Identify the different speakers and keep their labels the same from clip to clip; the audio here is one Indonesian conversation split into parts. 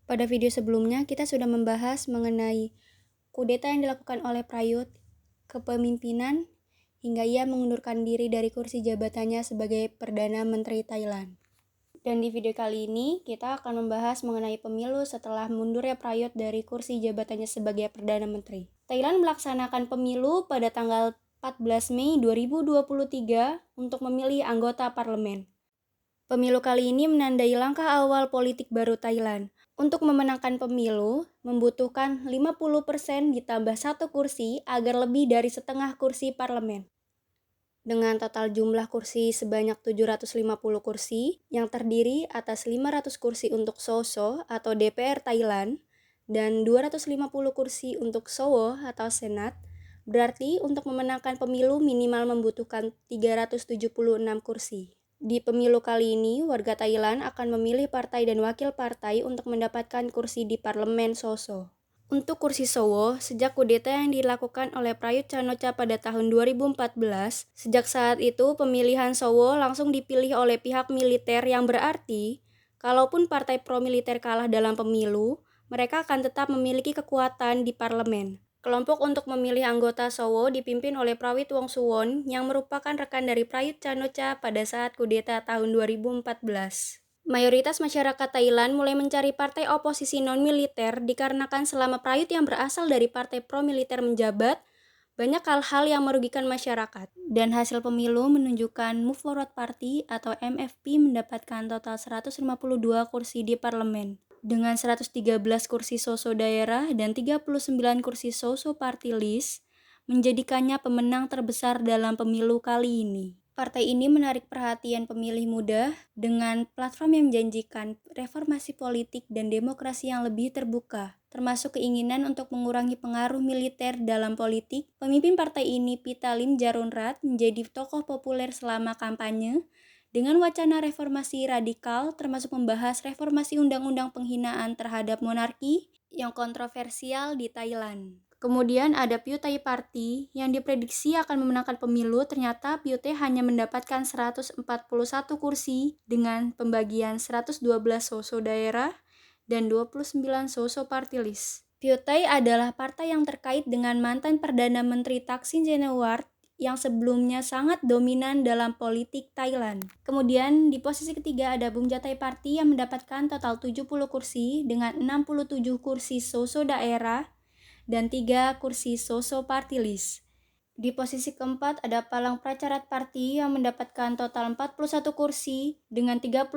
Speaker 1: Pada video sebelumnya, kita sudah membahas mengenai kudeta yang dilakukan oleh Prayut kepemimpinan hingga ia mengundurkan diri dari kursi jabatannya sebagai Perdana Menteri Thailand. Dan di video kali ini, kita akan membahas mengenai pemilu setelah mundurnya Prayut dari kursi jabatannya sebagai Perdana Menteri. Thailand melaksanakan pemilu pada tanggal 14 Mei 2023 untuk memilih anggota parlemen. Pemilu kali ini menandai langkah awal politik baru Thailand. Untuk memenangkan pemilu, membutuhkan 50% ditambah 1 kursi agar lebih dari setengah kursi parlemen. Dengan total jumlah kursi sebanyak 750 kursi, yang terdiri atas 500 kursi untuk Soso atau DPR Thailand, dan 250 kursi untuk Sowo atau Senat, berarti untuk memenangkan pemilu minimal membutuhkan 376 kursi. Di pemilu kali ini, warga Thailand akan memilih partai dan wakil partai untuk mendapatkan kursi di parlemen Soso. Untuk kursi Sowo, sejak kudeta yang dilakukan oleh Prayut Chan-o-cha pada tahun 2014, sejak saat itu pemilihan Sowo langsung dipilih oleh pihak militer yang berarti, kalaupun partai pro-militer kalah dalam pemilu, mereka akan tetap memiliki kekuatan di parlemen. Kelompok untuk memilih anggota Sowo dipimpin oleh Prawit Wongsuwon yang merupakan rekan dari Prayut Chan-o-cha pada saat kudeta tahun 2014. Mayoritas masyarakat Thailand mulai mencari partai oposisi non-militer dikarenakan selama Prayut yang berasal dari partai pro-militer menjabat, banyak hal-hal yang merugikan masyarakat. Dan hasil pemilu menunjukkan Move Forward Party atau MFP mendapatkan total 152 kursi di parlemen. Dengan 113 kursi Soso daerah dan 39 kursi Soso Party List, menjadikannya pemenang terbesar dalam pemilu kali ini. Partai ini menarik perhatian pemilih muda dengan platform yang menjanjikan reformasi politik dan demokrasi yang lebih terbuka, termasuk keinginan untuk mengurangi pengaruh militer dalam politik. Pemimpin partai ini, Pitalim Jarunrat, menjadi tokoh populer selama kampanye dengan wacana reformasi radikal, termasuk membahas reformasi undang-undang penghinaan terhadap monarki yang kontroversial di Thailand. Kemudian ada Pheu Thai Party yang diprediksi akan memenangkan pemilu, ternyata Pheu Thai hanya mendapatkan 141 kursi dengan pembagian 112 Soso daerah dan 29 Soso Party List. Pheu Thai adalah partai yang terkait dengan mantan Perdana Menteri Thaksin Shinawatra yang sebelumnya sangat dominan dalam politik Thailand. Kemudian di posisi ketiga ada Bum Jatai Party yang mendapatkan total 70 kursi dengan 67 kursi Soso daerah dan 3 kursi Soso Party List. Di posisi keempat ada Palang Pracharat Party yang mendapatkan total 41 kursi dengan 39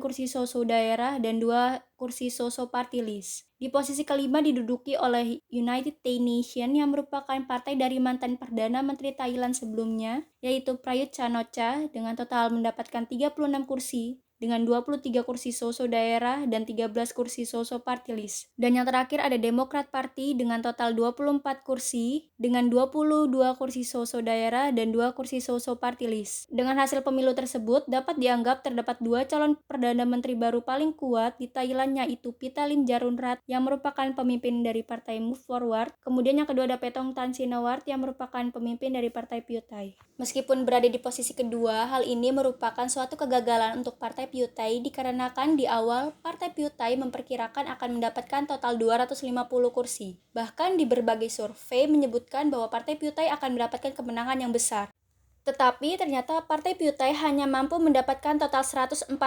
Speaker 1: kursi Soso daerah dan 2 kursi Soso Party List. Di posisi kelima diduduki oleh United Thai Nation yang merupakan partai dari mantan Perdana Menteri Thailand sebelumnya, yaitu Prayut Chan-o-cha dengan total mendapatkan 36 kursi dengan 23 kursi Soso daerah dan 13 kursi Soso Party List. Dan yang terakhir ada Democrat Party dengan total 24 kursi dengan 22 kursi Soso daerah dan 2 kursi Soso Party List. Dengan hasil pemilu tersebut dapat dianggap terdapat 2 calon Perdana Menteri baru paling kuat di Thailand, yaitu Pitalim Jarunrat yang merupakan pemimpin dari partai Move Forward. Kemudian yang kedua ada Paetongtarn Shinawatra yang merupakan pemimpin dari partai Pheu Thai. Meskipun berada di posisi kedua, hal ini merupakan suatu kegagalan untuk partai Pheu Thai dikarenakan di awal partai Pheu Thai memperkirakan akan mendapatkan total 250 kursi. Bahkan di berbagai survei menyebutkan bahwa partai Pheu Thai akan mendapatkan kemenangan yang besar. Tetapi ternyata partai Pheu Thai hanya mampu mendapatkan total 141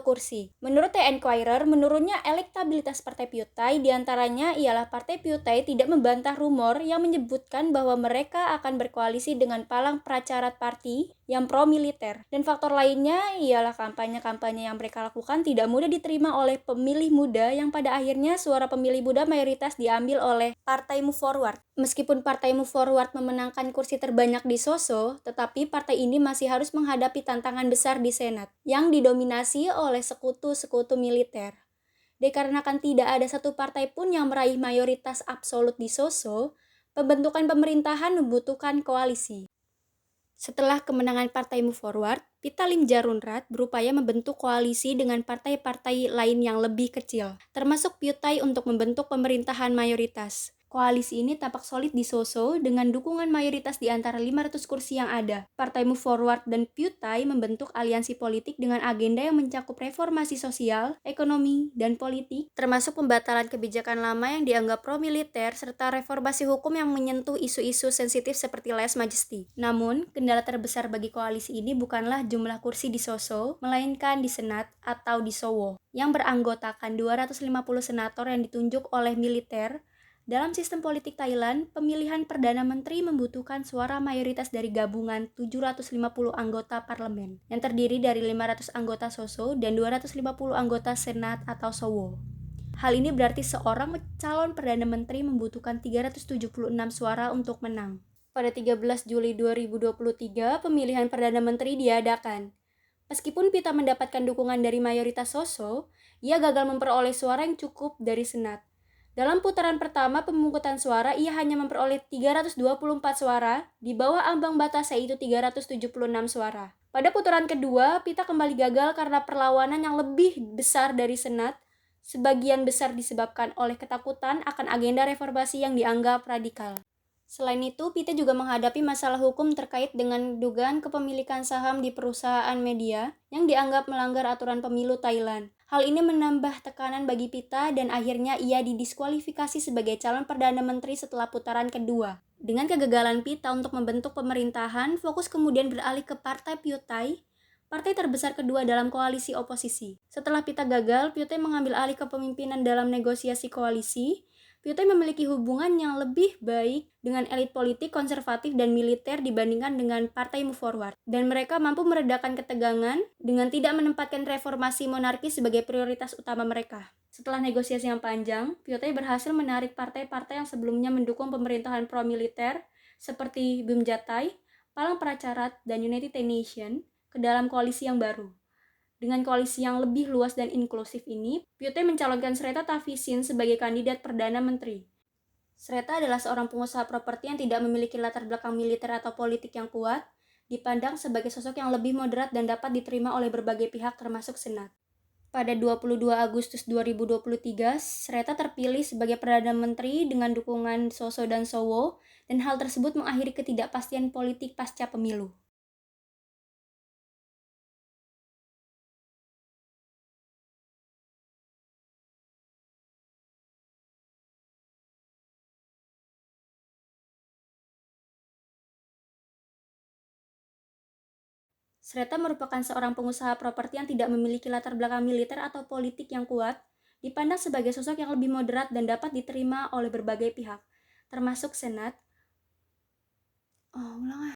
Speaker 1: kursi. Menurut The Enquirer, menurunnya elektabilitas partai Pheu Thai diantaranya ialah partai Pheu Thai tidak membantah rumor yang menyebutkan bahwa mereka akan berkoalisi dengan Palang Pracharat Party yang pro-militer. Dan faktor lainnya ialah kampanye-kampanye yang mereka lakukan tidak mudah diterima oleh pemilih muda yang pada akhirnya suara pemilih muda mayoritas diambil oleh Partai Move Forward. Meskipun Partai Move Forward memenangkan kursi terbanyak di Soso, tetapi partai ini masih harus menghadapi tantangan besar di Senat, yang didominasi oleh sekutu-sekutu militer. Dikarenakan tidak ada satu partai pun yang meraih mayoritas absolut di Soso, pembentukan pemerintahan membutuhkan koalisi. Setelah kemenangan Partai Move Forward, Pitalim Jarunrat berupaya membentuk koalisi dengan partai-partai lain yang lebih kecil, termasuk Pheu Thai untuk membentuk pemerintahan mayoritas. Koalisi ini tampak solid di Soso dengan dukungan mayoritas di antara 500 kursi yang ada. Partai Move Forward dan Pyutai membentuk aliansi politik dengan agenda yang mencakup reformasi sosial, ekonomi, dan politik, termasuk pembatalan kebijakan lama yang dianggap pro-militer serta reformasi hukum yang menyentuh isu-isu sensitif seperti lese majesty. Namun, kendala terbesar bagi koalisi ini bukanlah jumlah kursi di Soso, melainkan di Senat atau di Sowo, yang beranggotakan 250 senator yang ditunjuk oleh militer. Dalam sistem politik Thailand, pemilihan Perdana Menteri membutuhkan suara mayoritas dari gabungan 750 anggota parlemen, yang terdiri dari 500 anggota Soso dan 250 anggota Senat atau Sowo. Hal ini berarti seorang calon Perdana Menteri membutuhkan 376 suara untuk menang. Pada 13 Juli 2023, pemilihan Perdana Menteri diadakan. Meskipun Pita mendapatkan dukungan dari mayoritas Soso, ia gagal memperoleh suara yang cukup dari Senat. Dalam putaran pertama pemungutan suara, ia hanya memperoleh 324 suara, di bawah ambang batas yaitu 376 suara. Pada putaran kedua, Pita kembali gagal karena perlawanan yang lebih besar dari Senat, sebagian besar disebabkan oleh ketakutan akan agenda reformasi yang dianggap radikal. Selain itu, Pita juga menghadapi masalah hukum terkait dengan dugaan kepemilikan saham di perusahaan media yang dianggap melanggar aturan pemilu Thailand. Hal ini menambah tekanan bagi Pita dan akhirnya ia didiskualifikasi sebagai calon Perdana Menteri setelah putaran kedua. Dengan kegagalan Pita untuk membentuk pemerintahan, fokus kemudian beralih ke Partai Pyutai, partai terbesar kedua dalam koalisi oposisi. Setelah Pita gagal, Pyutai mengambil alih kepemimpinan dalam negosiasi koalisi. Pyutai memiliki hubungan yang lebih baik dengan elit politik konservatif dan militer dibandingkan dengan Partai Move Forward, dan mereka mampu meredakan ketegangan dengan tidak menempatkan reformasi monarki sebagai prioritas utama mereka. Setelah negosiasi yang panjang, Pyutai berhasil menarik partai-partai yang sebelumnya mendukung pemerintahan pro-militer seperti Bimjatai, Palang Pracharat, dan United Nations ke dalam koalisi yang baru. Dengan koalisi yang lebih luas dan inklusif ini, Pyutai mencalonkan Sreta Thavisin sebagai kandidat Perdana Menteri. Sreta adalah seorang pengusaha properti yang tidak memiliki latar belakang militer atau politik yang kuat, dipandang sebagai sosok yang lebih moderat dan dapat diterima oleh berbagai pihak termasuk Senat. Pada 22 Agustus 2023, Sreta terpilih sebagai Perdana Menteri dengan dukungan Soso dan Sowo, dan hal tersebut mengakhiri ketidakpastian politik pasca pemilu. Sreta merupakan seorang pengusaha properti yang tidak memiliki latar belakang militer atau politik yang kuat, dipandang sebagai sosok yang lebih moderat dan dapat diterima oleh berbagai pihak, termasuk Senat.